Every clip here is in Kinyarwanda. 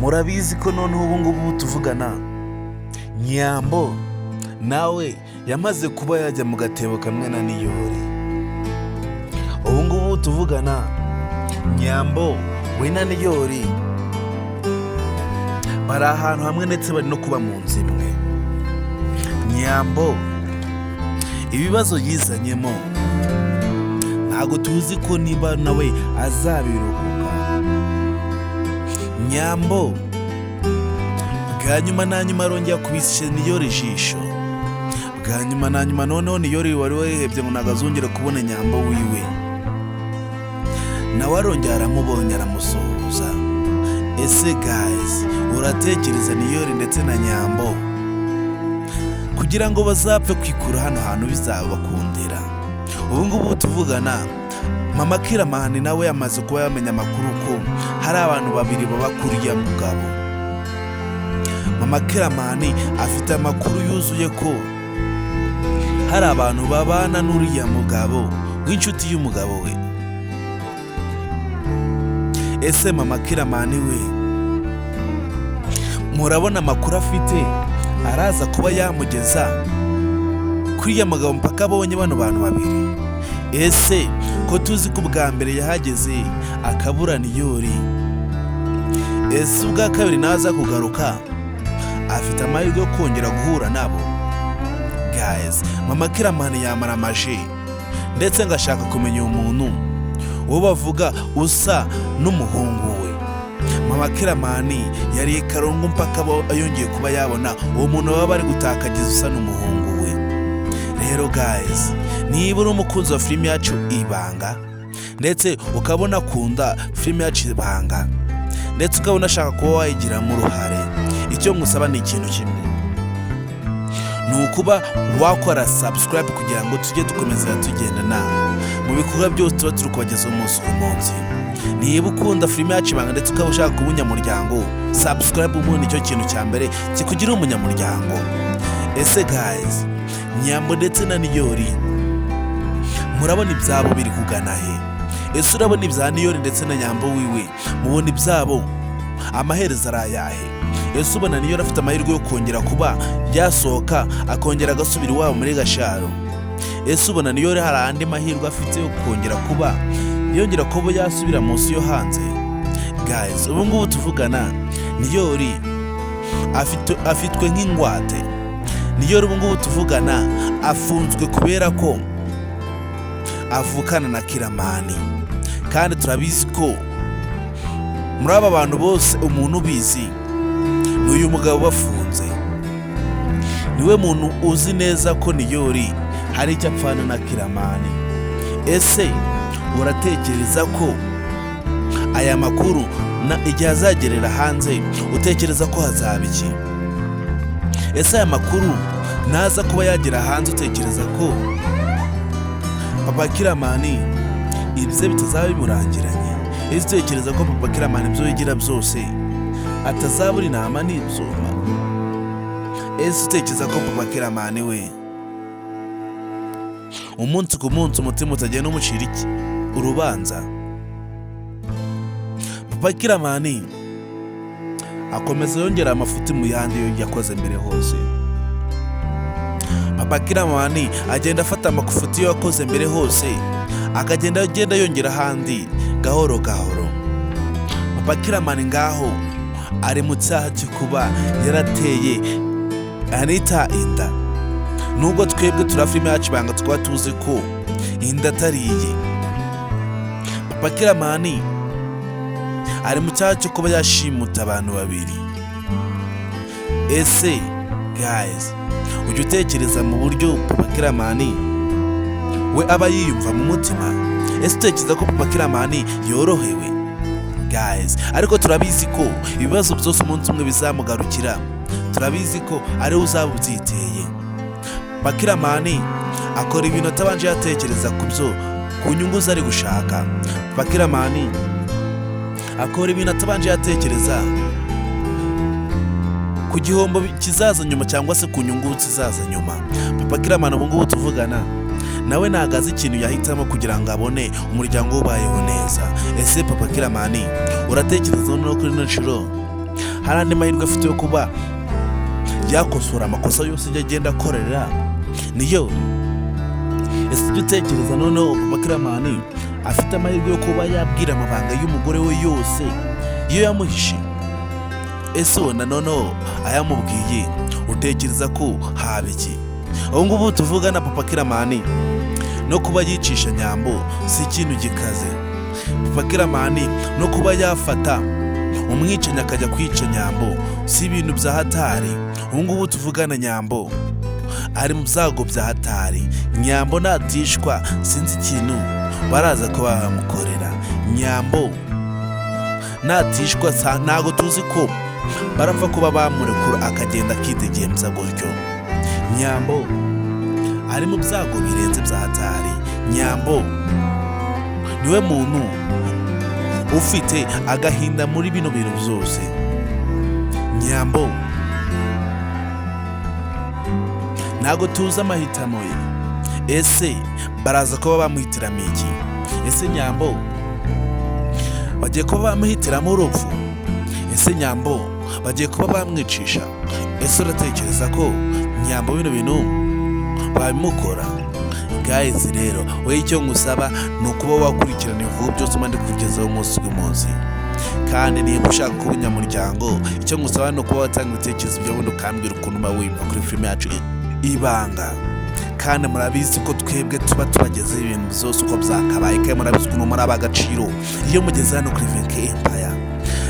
murabizi ko noneho ubu ngubu tuvugana Nyambo nawe yamaze kuba yajya mu gatebo kamwe na Niyori. Ubu ngubu tuvugana Nyambo we na Niyori bari ahantu hamwe ndetse bari no kuba mu nzu imwe. Nyambo ibibazo yizanyemo ntago tuzi ko niba nawe azabiruhuka. Nyambo bwa nyuma na nyuma arongera kubishe Niyori ijisho. Bwa nyuma na nyuma noneho Niyori wari warihebye ngo nagazongera kubona Nyambo wiwe, nawe arongera aramubonye aramusuhuza. Ese guys, uratekereza Niyori ndetse na Nyambo kugira ngo bazapfe kwikura hano hantu bizabakundira? Ubu ngubu tuvugana Mama Killaman nawe yamaze kuba yamenya amakuru ko hari abantu babiri baba kuri ya mugabo. Mama Killaman afite amakuru yuzuye ko hari abantu babana n'uriya mugabo w'inshuti y'umugabo we. Ese Mama Killaman we murabona amakuru afite araza kuba yamugeza kuri ya mugabo mpaka abonye bano bantu babiri? Ese ko tuzi ko bwa mbere yahageze akabura Niyori, ese ubwa kabiri naza kugaruka afite amahirwe yo kongera guhura nabo? Guys, Mama Killaman yamara amaje ndetse ngashaka kumenya umuntu uwo bavuga usa n'umuhungu we. Mama Killaman yari karongo mpaka yongeye kuba yabona uwo muntu baba bari gutakagiza usa n'umuhungu we. Rero guys, niba uri umukunzi wa filime yacu Ibanga ndetse ukabona akunda filime yacu Ibanga ndetse ukabona ashaka kuba wayigiramo uruhare, icyo ngusaba ni ikintu kimwe, ni ukuba wakora subscribe kugira ngo tujye dukomeza tugendana mu bikorwa byose tuba turi kubageza umunsi ku munsi. Niba ukunda filime yacu Ibanga ndetse ukaba ushaka kuba umunyamuryango, subscribe ubundi nicyo kintu cya mbere kikugira umunyamuryango. Ese guys, Nyambo ndetse na Niyori murabona ibyabo biri kugana he? Ese urabona ibya Niyori ndetse na Nyambo wiwe mubona ibyabo amaherezo arayahe? Ese ubona Niyori afite amahirwe yo kongera kuba yasohoka akongera agasubira iwabo muri Gasharo? Ese ubona Niyori hari andi mahirwe afite yo kongera kuba yongera kuba yasubira munsi yo hanze? Guys, ubu ngubu tuvugana Niyori afitwe nk'ingwate. Niyori ubu ngubu tuvugana afunzwe kubera ko avukana na Killaman, kandi turabizi ko muri aba bantu bose umuntu ubizi n'uyu mugabo bafunze. Niwe muntu uzi neza ko Niyori hari icyo apfana na Killaman. Ese uratekereza ko aya makuru igihe azagerera hanze utekereza ko hazaba iki? Ese aya makuru naza kuba yagera hanze utekereza ko Papa Killaman ibyo bitazaba bimurangiranye? Ese utekereza ko Papa Killaman ibyo yigira byose atazabura inama n'ibyuma? Ese utekereza ko Papa Killaman we umunsi ku munsi umutima utagenda umucira iki urubanza? Papa Killaman akomeza yongera amafuti mu yandi yakoze mbere hose. Papa Killaman agenda afata amafuti yakoze mbere hose akagenda yongera handi gahoro gahoro. Papa Killaman ngaho ari mu cyaha cyo kuba yarateye Anita inda, nubwo twebwe tura filime yacu Ibanga tukaba tuzi ko inda atariye. Papa Killaman ari mu cyaha cyo kuba yashimuta abantu babiri. Ese guys, ujya utekereza mu buryo Papa Killaman we aba yiyumva mu mutima? Ese utekereza ko Papa Killaman yorohewe? Guys, ariko turabizi ko ibibazo byose umunsi umwe bizamugarukira. Turabizi ko ari uzaba ubyiteye. Papa Killaman akora ibintu atabanje yatekereza ku nyungu zari gushaka. Papa Killaman akora ibintu atabanje yatekereza ku gihombo kizaza nyuma cyangwa se ku nyungu zizaza nyuma. Papa Killaman ubu ngubu tuvugana nawe nagaze ikintu yahitamo kugira ngo abone umuryango ubayeho neza. Ese Papa Killaman uratekereza no kuri nshuro hari andi mahirwe afite yo kuba yakosora amakosa yose agenda akorera Niyori. Ese ujya utekereza noneho Killaman afite amahirwe yo kuba yabwira amabanga y'umugore we yose iyo yamuhishe? Ese wenda noneho ayamubwiye utekereza ko haba iki? Ubu ngubu tuvugana Killaman no kuba yicisha Nyambo si ikintu gikaze. Killaman no kuba yafata umwicanyi akajya kwica Nyambo si ibintu bya hatari. Ubu ngubu tuvugana Nyambo ari mu byago bya hatari. Nyambo natishwa sinzi ikintu baraza kuba bamukorera. Nyambo natishwa ntago tuzi ko barapfa kuba bamurekura akagenda akidegemza gutyo. Nyambo ari mu byago birenze bya hatari. Nyambo niwe muntu ufite agahinda muri bino bintu byose. Nyambo ntago tuzi amahitamo ye. Ese baraza kuba bamuhitiramo iki? Ese Nyambo bagiye kuba bamuhitiramo urupfu? Ese Nyambo bagiye kuba bamwicisha? Ese uratekereza ko Nyambo bino bintu babimukora? Guys, rero wowe icyo ngusaba ni ukuba wakurikirana ibivugo byose mandi kugezaho umunsi ku munsi. Kandi niba ushaka kuba umunyamuryango, icyo ngusaba ni ukuba watanga ibitekerezo by'ubundi ukambwira ukuntu uba wiyumva kuri filime yacu Ibanga. Kandi murabizi ko twebwe tuba tubagezeho ibintu byose uko byakabaye, kandi murabizi ukuntu muri ab'agaciro iyo mugeze hano kuri Venke Empire.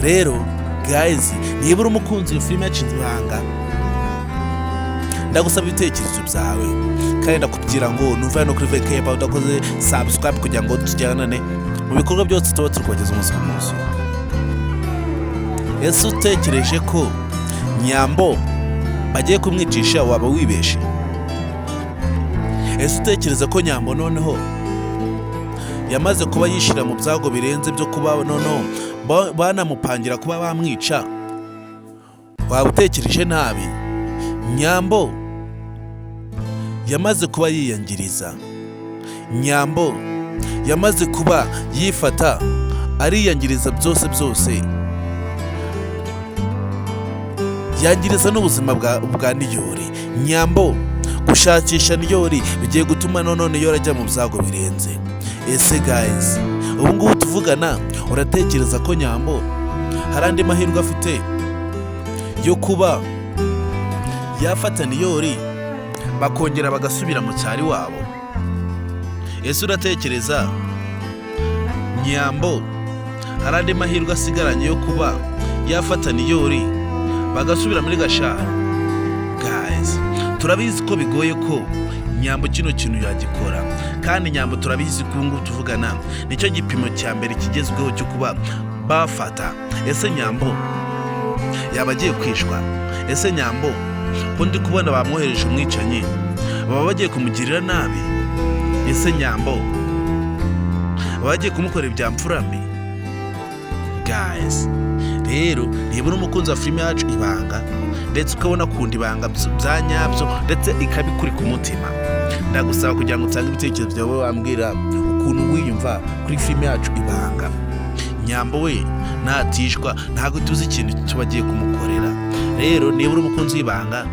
Rero guys, niba uri umukunzi wa filime yacu Ibanga, ndagusaba ibitekerezo byawe kandi ndakubwira ngo nuva hano kuri Venke Empire udakoze subscribe kugira ngo tujyanane mu bikorwa byose tuba turi kubageza umunsi ku munsi. Ese utekereje ko Nyambo bagiye kumwicisha waba wibeshe? Ese utekereza ko Nyambo noneho yamaze kuba yishira mu byago birenze byo kuba noneho banamupangira kuba bamwica? Waba utekereje nabi. Nyambo yamaze kuba yiyangiriza. Nyambo yamaze kuba yifata ariyangiriza byose yangiriza n'ubuzima bwa Niyori. Nyambo gushakisha Niyori bigiye gutuma none Niyori ajya mu byago birenze. Ese guys, ubu ngubu tuvugana uratekereza ko Nyambo hari andi mahirwe afite yo kuba yafata Niyori bakongera bagasubira mu cyari wabo? Ese uratekereza Nyambo hari andi mahirwe asigaranye yo kuba yafata Niyori bagasubira muri Gashara? Guys, turabizi ko bigoye ko Nyambo kino kintu yagikora, kandi Nyambo turabizi ko ngo tuvugana nicyo gipimo cya mbere kigezweho cyo kuba bafata. Ese Nyambo yaba agiye kwishwa? Ese Nyambo ko ndi kubona bamwohereje umwicanyi baba bagiye kumugirira nabi? Ese Nyambo baba bagiye kumukorera ibyamfura mbi? Guys, rero niba uri umukunzi wa filime yacu Ibanga ndetse ukabona kundi Ibanga bya nyabyo ndetse ikabikuri ku mutima, ndagusaba kugira ngo utange ibitekerezo byawe wambwira ukuntu wiyumva kuri filime yacu Ibanga. Nyambo we natishwa ntago tuzi ikintu tubagiye kumukorera. Rero niba uri umukunzi w'Ibanga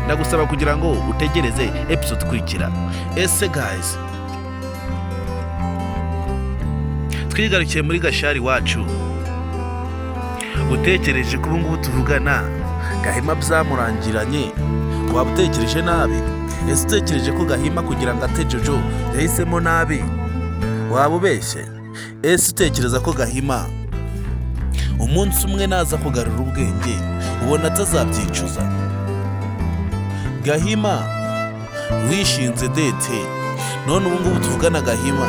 ndagusaba kugira ngo utegereze episode ikurikira. Ese guys, twigarukiye muri Gashari wacu, utekereje ko ubu ngubu tuvugana Gahima byamurangiranye? Waba utekereje nabi? Ese utekereje ko Gahima kugira ngo ate Jojo yahisemo nabi? Waba ubeshye? Ese utekereza ko Gahima umunsi umwe naza kugarura ubwenge ubona atazabyicuza? Gahima wishinze dete, none ubu ngubu tuvugana Gahima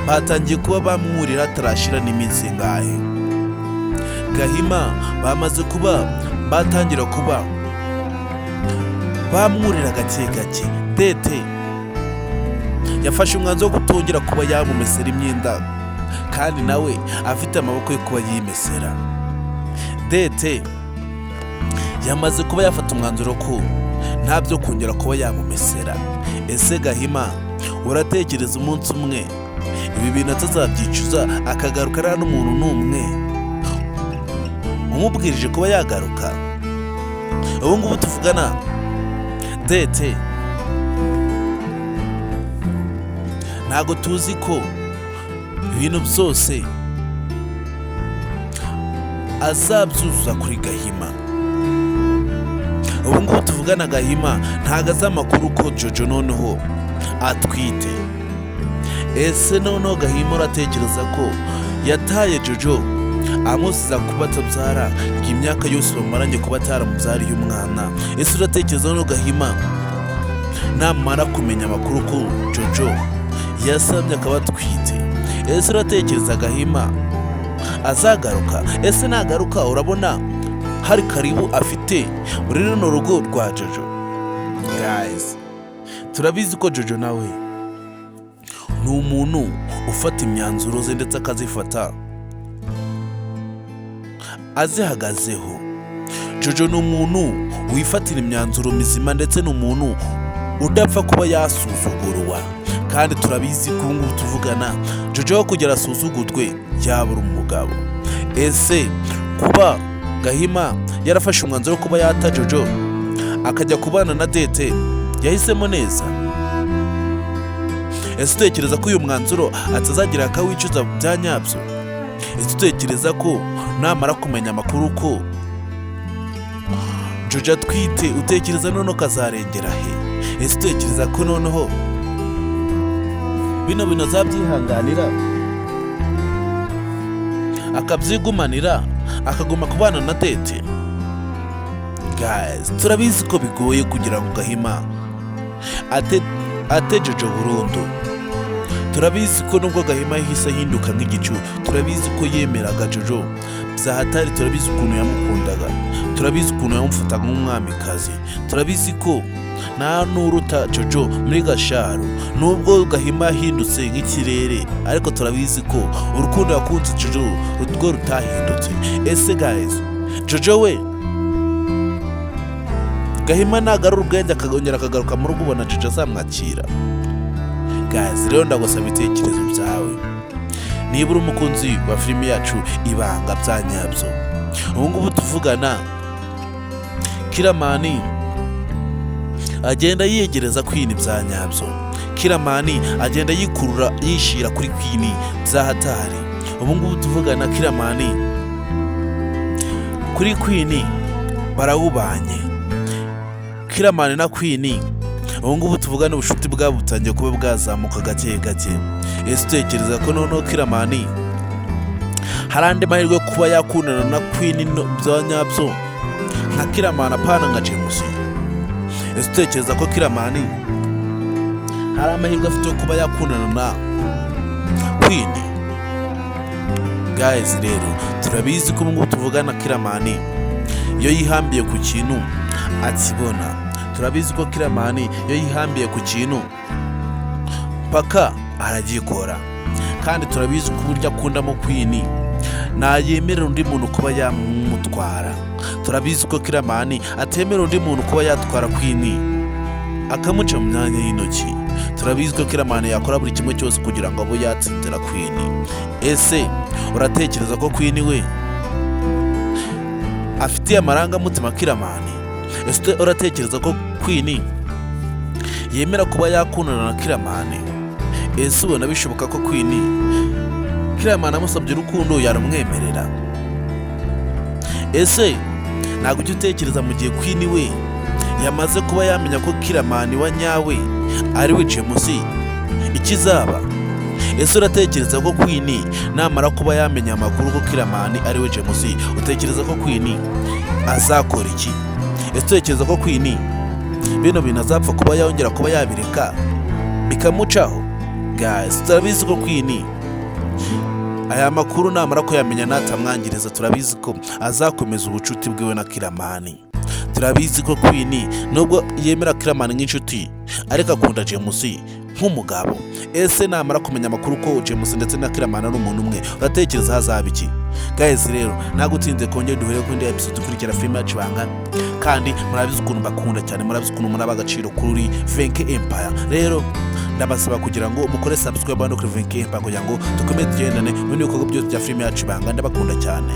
batangiye kuba bamwurira atarashira n'iminsi ngahe. Gahima bamaze kuba batangira kuba bamwurira gake gake. Dete yafashe umwanzuro wo kutongera kuba yamumesera imyenda, kandi nawe afite amaboko yo kuba yimesera. Dete yamaze kuba yafata umwanzuro ko ntabyo kongera kuba yamumesera. Ese Gahima uratekereza umunsi umwe ibi bintu atazabyicuza akagaruka ari n'umuntu n'umwe? wamubwirije kuba yagaruka. Ubu ngubu tuvugana Dete ntago tuzi ko ibintu byose azabyuzuza kuri Gahima. Ubu ngubu tuvugana Gahima ntago azi amakuru ko Jojo noneho atwite. Ese noneho Gahima uratekereza ko yataye Jojo amuziza kuba atabyara imyaka yose bamaranye kuba ataramubyariye umwana? Ese uratekereza noneho Gahima namara kumenya amakuru ko Jojo yasabye akaba atwite, ese uratekereza Gahima azagaruka? Ese nagaruka urabona hari karibu afite muri runo rugo rwa Jojo? Guys, turabizi ko Jojo nawe ni umuntu ufata imyanzuro ze ndetse akazifata azihagazeho. Jojo ni umuntu wifatira imyanzuro mizima ndetse ni umuntu udapfa kuba yasuzugurwa, kandi turabizi ko ubu ngubu tuvugana Jojo aho kugera asuzugurwe yabura umugabo. Ese kuba Gahima yarafashe umwanzuro wo kuba yata Jojo akajya kubana na Dete yahisemo neza? Ese utekereza ko uyu mwanzuro atazagira akawicuza bya nyabyo? Ese utekereza ko namara kumenya amakuru ko Jojo atwite utekereza noneho kazarengera he? Ese utekereza ko noneho bino bintu azabyihanganira akabyigumanira akaguma kubana na Dete? Guys, turabizi ko bigoye kugira ngo Gahima ate Jojo burundu. Turabizi ko nubwo Gahima yahise ahinduka nk'igicu, turabizi ko yemeraga Jojo byahatari. Turabizi ukuntu yamukundaga, turabizi ukuntu yamufataga nk'umwamikazi, turabizi ko nta n'uruta Jojo muri Gasharo. Nubwo Gahima yahindutse nk'ikirere, ariko turabizi ko urukundo yakunze Jojo rwo rutahindutse. Ese guys, Jojo we Gahima nagarura ubwenge akagongera akagaruka mu rugo, ubona Jojo azamwakira? Guys, rero ndagusaba ibitekerezo byawe. Niba uri umukunzi wa filime yacu Ibanga bya nyabyo, ubu ngubu tuvugana Killaman agenda yiyegereza Queen bya nyabyo. Killaman agenda yikurura yishira kuri Queen bya hatari. Ubu ngubu tuvugana Killaman kuri Queen barawubanye. Killaman na Queen ubu ngubu tuvugana ubushuti bwabo butangiye kuba bwazamuka gake gake. Ese utekereza ko noneho Killaman hari andi mahirwe kuba yakundana na Queen bya nyabyo nka Killaman apana nka James? Ese utekereza ko Killaman hari amahirwe afite yo kuba yakundana na Queen? Guys, rero turabizi ko ubu ngubu tuvugana Killaman iyo yihambiye ku kintu akibona. Turabizi ko Killaman iyo yihambiye ku kintu paka aragikora, kandi turabizi ko uburyo akundamo Queen nayemerera undi muntu kuba yamutwara. Turabizi ko Killaman atemera undi muntu kuba yatwara Queen akamuca mu myanya y'intoki. Turabizi ko Killaman yakora buri kimwe cyose kugira ngo abo yatsindira Queen. Ese uratekereza ko Queen we afitiye amarangamutima Killaman? Ese uratekereza ko Queen yemera kuba yakundana na Killaman? Ese ubona bishoboka ko Killaman amusabye urukundo yaramwemerera? Ese ntabwo ujya utekereza mu gihe Queen we yamaze kuba yamenya ko Killaman wa nyawe ari we James ikizaba? Ese uratekereza ko Queen namara kuba yamenya amakuru ko Killaman ari we James, utekereza ko Queen azakora iki? Ese utekereza ko Queen bino bintu azapfa kuba yongera kuba yabireka bikamucaho? Guys, turabizi ko Queen aya makuru namara ko yamenya natamwangiriza, turabizi ko azakomeza ubucuti bwiwe na Killaman. Turabizi ko Queen nubwo yemera Killaman nk'inshuti, ariko akunda James nk'umugabo. Ese namara kumenya amakuru ko James ndetse na Killaman ari umuntu umwe, uratekereza hazaba iki? Guys, rero nagutinze kongera duhere ku ndi episode ikurikira filime yacu Ibanga, kandi murabizi ukuntu bakunda cyane, murabizi ukuntu muri abagaciro kuri Venke Empire. Rero ndabasaba kugira ngo mukore subscribe no kuri Venke Empire kugira ngo dukomeze tugendane mu bikorwa byose bya filime yacu Ibanga. Ndabakunda cyane.